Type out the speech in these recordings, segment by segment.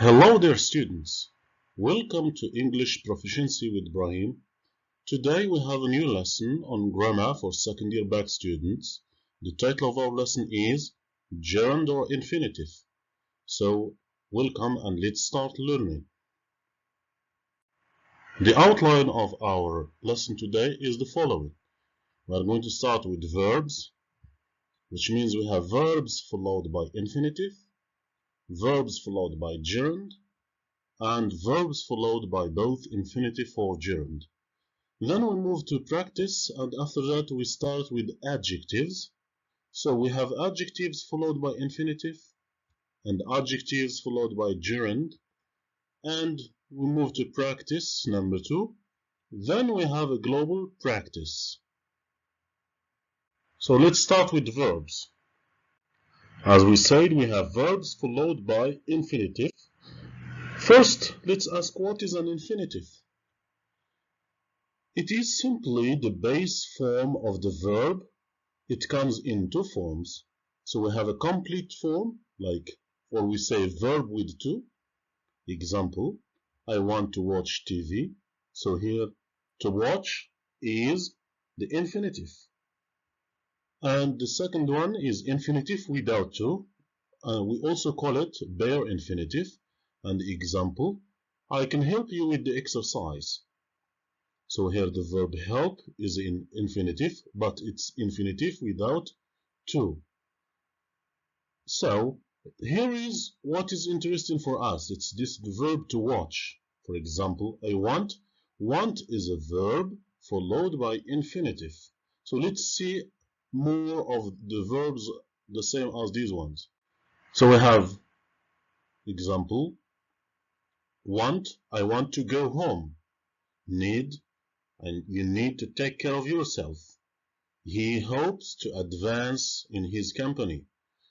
Hello there, students. Welcome to English Proficiency with Ibrahim. Today we have a new lesson on grammar for second year back students. The title of our lesson is Gerund or Infinitive. So, welcome and let's start learning. The outline of our lesson today is the following. We are going to start with verbs, which means we have verbs followed by infinitive, verbs followed by gerund, and verbs followed by both infinitive or gerund. Then we move to practice, and after that we start with adjectives. So we have adjectives followed by infinitive and adjectives followed by gerund, and we move to practice number 2. Then we have a global practice. So let's start with verbs. As we said, we have verbs followed by infinitive. First, let's ask what is an infinitive. It is simply the base form of the verb. It comes in two forms. So we have a complete form, like, or we say verb with to. Example, I want to watch TV. So here, to watch is the infinitive. And the second one is infinitive without to. We also call it bare infinitive. And the example, I can help you with the exercise. So here the verb help is in infinitive, but it's infinitive without to. So here is what is interesting for us. It's this verb to watch. For example, I want. Want is a verb followed by infinitive. So let's see more of the verbs the same as these ones. So we have example, want, I want to go home. Need, and you need to take care of yourself. He hopes to advance in his company.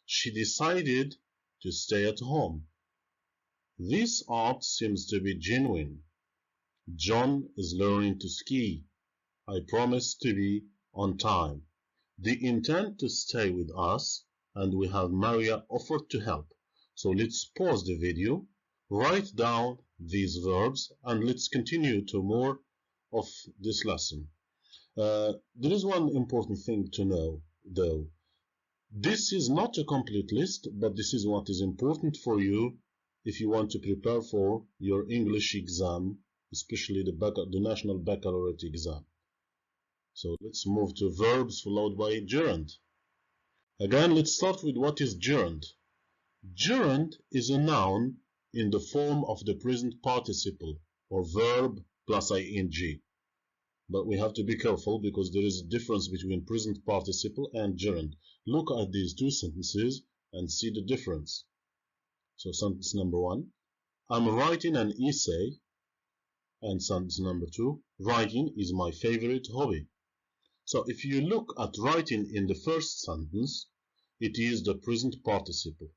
She decided to stay at home. This art seems to be genuine. John is learning to ski. I promise to be on time. They intend to stay with us, and we have Maria offered to help. So let's pause the video, write down these verbs, and let's continue to more of this lesson. There is one important thing to know, though. This is not a complete list, but this is what is important for you if you want to prepare for your English exam, especially the National Baccalaureate exam. So let's move to verbs followed by gerund. Again, let's start with what is gerund. Gerund is a noun in the form of the present participle or verb plus ing. But we have to be careful because there is a difference between present participle and gerund. Look at these two sentences and see the difference. So sentence number 1, I'm writing an essay. And sentence number 2, writing is my favorite hobby. So if you look at writing in the first sentence, it is the present participle,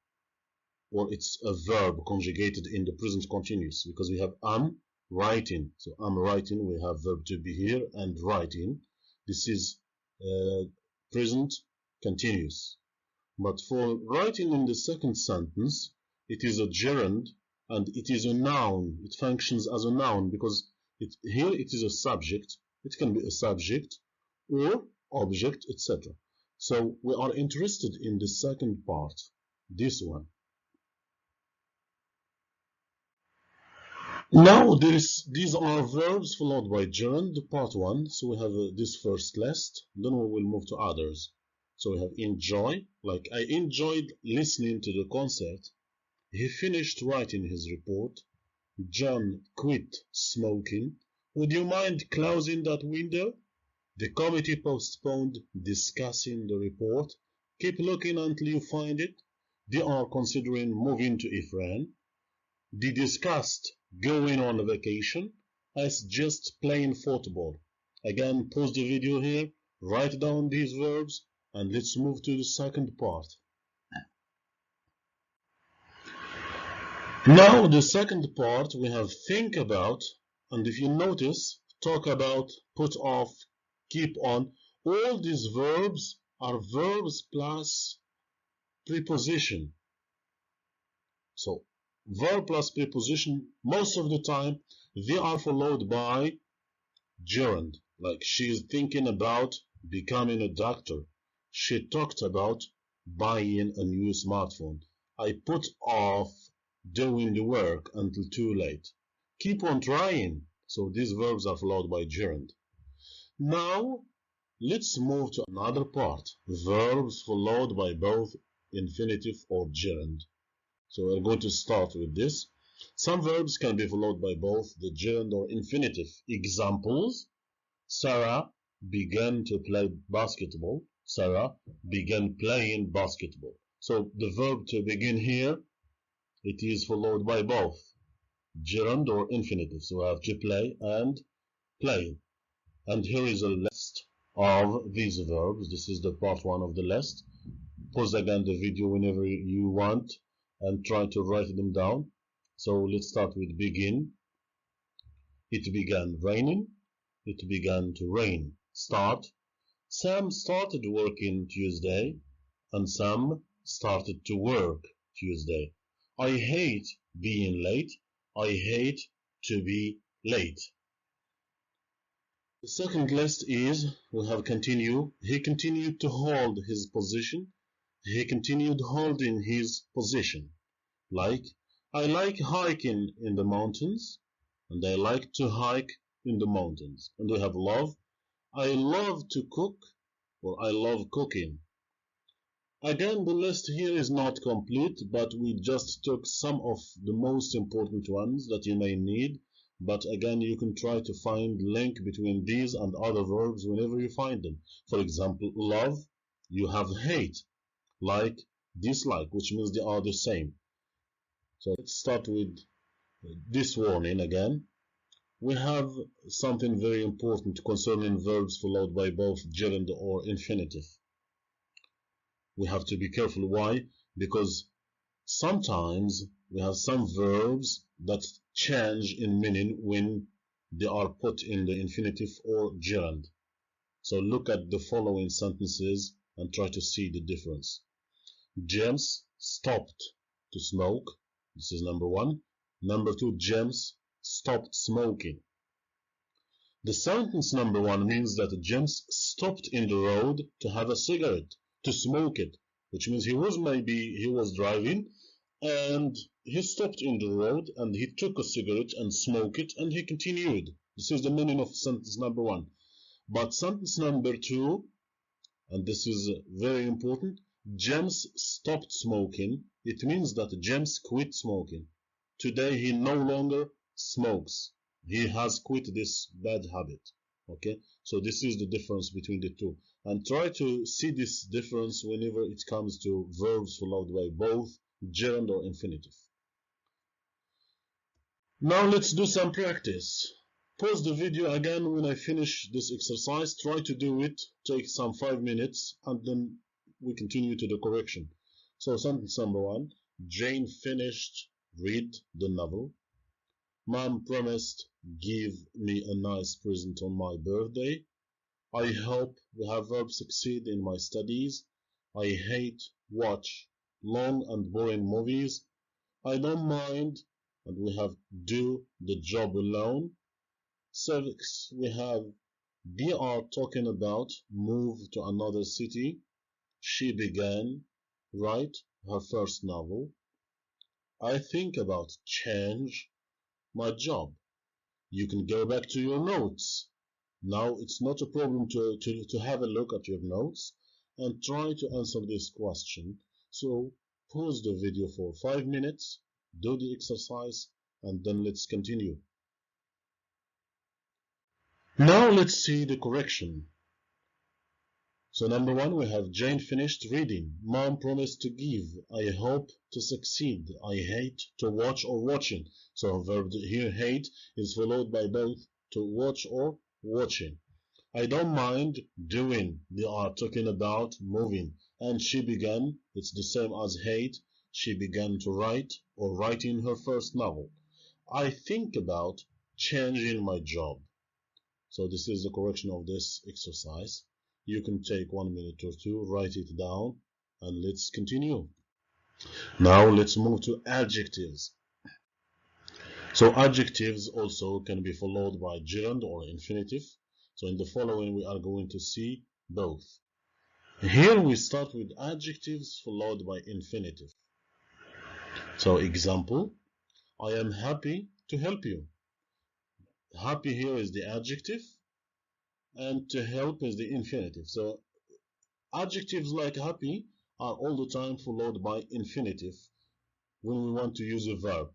or it's a verb conjugated in the present continuous, because we have am writing. So I'm writing, we have verb to be here, and writing. This is present continuous. But for writing in the second sentence, it is a gerund, and it is a noun. It functions as a noun because here it is a subject. It can be a subject or object, etc. So we are interested in the second part, this one. Now these are verbs followed by gerund, part 1. So we have this first list, then we will move to others. So we have enjoy, like I enjoyed listening to the concert. He finished writing his report. John quit smoking. Would you mind closing that window? The committee postponed discussing the report. Keep looking until you find it. They are considering moving to Ifran. They discussed going on a vacation. I suggest playing football. Again, pause the video here, write down these verbs, and let's move to the second part. Now, the second part, we have think about, and if you notice, talk about, put off, keep on. All these verbs are verbs plus preposition. So verb plus preposition, most of the time, they are followed by gerund. Like, she is thinking about becoming a doctor. She talked about buying a new smartphone. I put off doing the work until too late. Keep on trying. So these verbs are followed by gerund. Now, let's move to another part. Verbs followed by both infinitive or gerund. So we're going to start with this. Some verbs can be followed by both the gerund or infinitive. Examples: Sarah began to play basketball. Sarah began playing basketball. So the verb to begin here, it is followed by both gerund or infinitive. So we have to play and playing. And here is a list of these verbs. This is the part one of the list. Pause again the video whenever you want and try to write them down. So let's start with begin. It began raining. It began to rain. Start. Sam started working Tuesday, and Sam started to work Tuesday. I hate being late. I hate to be late. The second list is, we have continue. He continued to hold his position. He continued holding his position. Like, I like hiking in the mountains, and I like to hike in the mountains. And we have love. I love to cook, or I love cooking. Again, the list here is not complete, but we just took some of the most important ones that you may need. But again, you can try to find link between these and other verbs whenever you find them. For example, love, you have hate. Like, dislike, which means they are the same. So let's start with this warning again. We have something very important concerning verbs followed by both gerund or infinitive. We have to be careful. Why? Because sometimes we have some verbs that change in meaning when they are put in the infinitive or gerund. So look at the following sentences and try to see the difference. James stopped to smoke. This is number one. Number two, James stopped smoking. The sentence number one means that James stopped in the road to have a cigarette, to smoke it, which means he was driving and he stopped in the road and he took a cigarette and smoked it and he continued. This is the meaning of sentence number one. But sentence number two, and this is very important, James stopped smoking. It means that James quit smoking. Today he no longer smokes. He has quit this bad habit. Okay, so this is the difference between the two. And try to see this difference whenever it comes to verbs followed by both gerund or infinitive. Now let's do some practice. Pause the video again when I finish this exercise. Try to do it, take some 5 minutes, and then we continue to the correction. So sentence number one, Jane finished read the novel. Mom promised give me a nice present on my birthday. I hope we have verbs succeed in my studies. I hate watch long and boring movies. I don't mind, and we have do the job alone. 6, we have they are talking about move to another city. She began write her first novel. I think about change my job. You can go back to your notes. Now it's not a problem to have a look at your notes and try to answer this question. So pause the video for 5 minutes, do the exercise, and then let's continue. Now let's see the correction. So number one, we have Jane finished reading. Mom promised to give. I hope to succeed. I hate to watch or watching. So verb here, hate, is followed by both to watch or watching. I don't mind doing. They are talking about moving. And she began, it's the same as hate. She began to write or writing her first novel. I think about changing my job. So this is the correction of this exercise. You can take 1 minute or two, write it down, and let's continue. Now let's move to adjectives. So adjectives also can be followed by gerund or infinitive. So in the following we are going to see both. Here we start with adjectives followed by infinitive. So example, I am happy to help you. Happy here is the adjective and to help is the infinitive. So adjectives like happy are all the time followed by infinitive when we want to use a verb.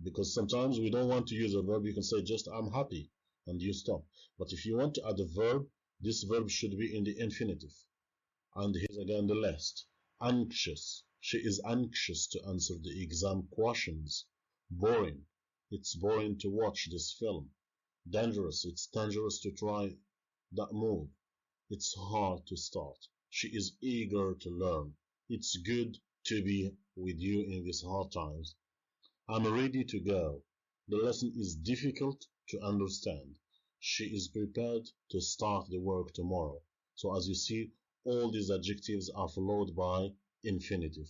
Because sometimes we don't want to use a verb, you can say just I'm happy and you stop. But if you want to add a verb, this verb should be in the infinitive. And here's again the list. Anxious. She is anxious to answer the exam questions. Boring. It's boring to watch this film. Dangerous. It's dangerous to try that move. It's hard to start. She is eager to learn. It's good to be with you in these hard times. I'm ready to go. The lesson is difficult to understand. She is prepared to start the work tomorrow. So as you see, all these adjectives are followed by infinitive.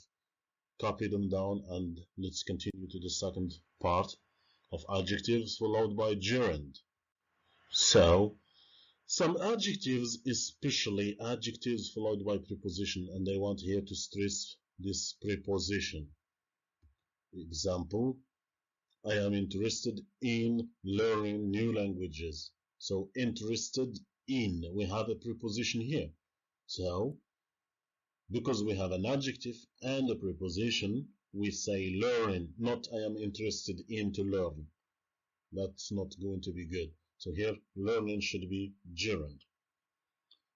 Copy them down and let's continue to the second part of adjectives followed by gerund. So, some adjectives, especially adjectives followed by preposition, and I want here to stress this preposition. Example, I am interested in learning new languages. So interested in, we have a preposition here. So because we have an adjective and a preposition, we say learning, not I am interested in to learn. That's not going to be good. So here learning should be gerund.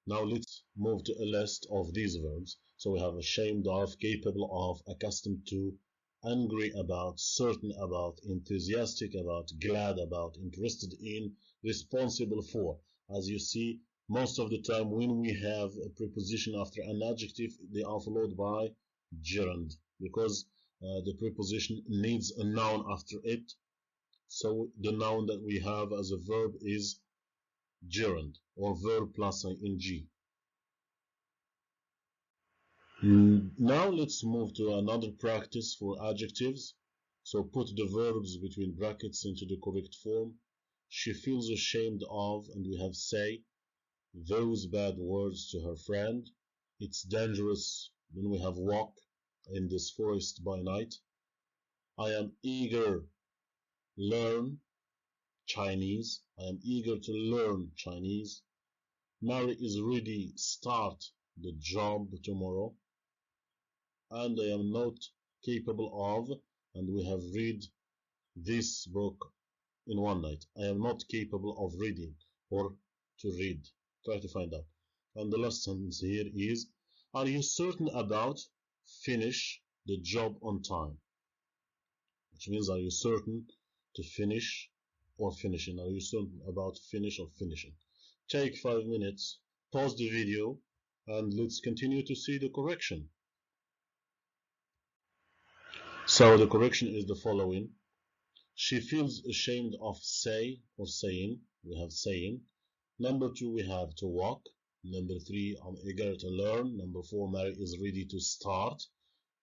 Now let's move to a list of these verbs. So we have ashamed of, capable of, accustomed to, angry about, certain about, enthusiastic about, glad about, interested in, responsible for. As you see, most of the time when we have a preposition after an adjective, they are followed by gerund because the preposition needs a noun after it. So the noun that we have as a verb is gerund or verb plus ing. Now let's move to another practice for adjectives. So put the verbs between brackets into the correct form. She feels ashamed of, and we have say, those bad words to her friend. It's dangerous. Then we have walk in this forest by night. I am eager, learn Chinese. I am eager to learn Chinese. Mary is ready, start the job tomorrow. And I am not capable of, and we have read this book in one night. I am not capable of reading or to read. Try to find out. And the last sentence here is, are you certain about finish the job on time? Which means, are you certain to finish or finishing? Are you certain about finish or finishing? Take 5 minutes, pause the video, and let's continue to see the correction. So the correction is the following. She feels ashamed of say or saying. We have saying. Number 2, we have to walk. Number 3, I'm eager to learn. Number 4, Mary is ready to start.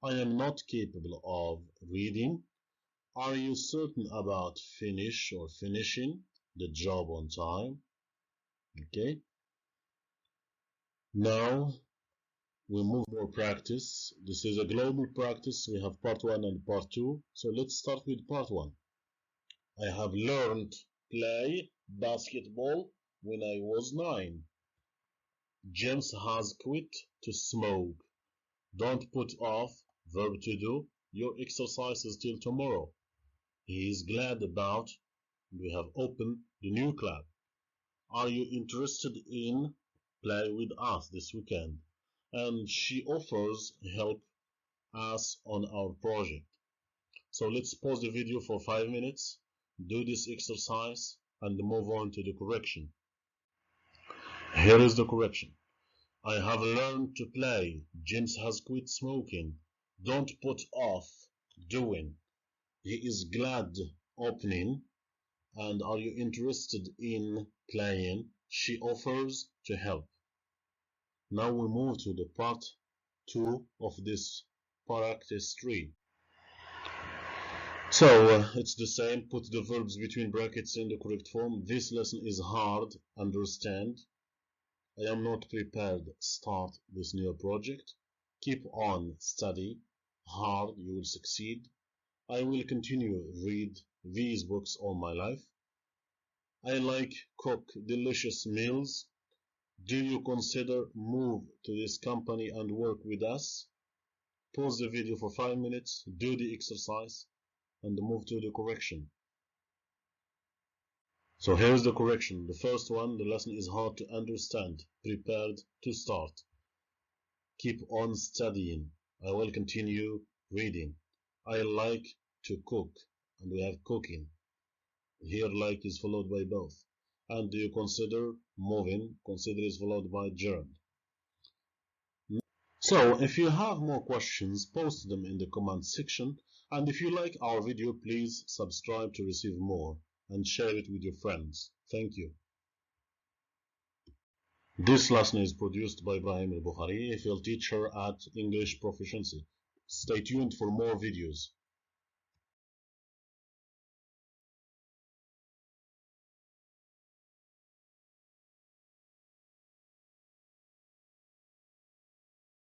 I am not capable of reading. Are you certain about finish or finishing the job on time? Okay. Now we move more practice. This is a global practice. We have part 1 and part 2. So let's start with part 1. I have learned play basketball when I was 9. James has quit to smoke. Don't put off, verb to do, your exercises till tomorrow. He is glad about, we have opened the new club. Are you interested in play with us this weekend? And she offers help us on our project. So let's pause the video for 5 minutes, do this exercise, and move on to the correction. Here is the correction. I have learned to play. James has quit smoking. Don't put off doing. He is glad opening. And are you interested in playing? She offers to help. Now we move to the part 2 of this practice 3. So it's the same. Put the verbs between brackets in the correct form. This lesson is hard. Understand. I am not prepared. Start this new project. Keep on. Study hard. You will succeed. I will continue. Read these books all my life. I like cook delicious meals. Do you consider move to this company and work with us? Pause the video for 5 minutes, do the exercise, and move to the correction. So here's the correction. The first one, the lesson is hard to understand. Prepared to start. Keep on studying. I will continue reading. I like to cook, and we have cooking. Here like is followed by both. And do you consider moving? Consider is followed by gerund. So if you have more questions, post them in the comment section. And if you like our video, please subscribe to receive more and share it with your friends. Thank you. This lesson is produced by Ibrahim al-Bukhari, a field teacher at English Proficiency. Stay tuned for more videos.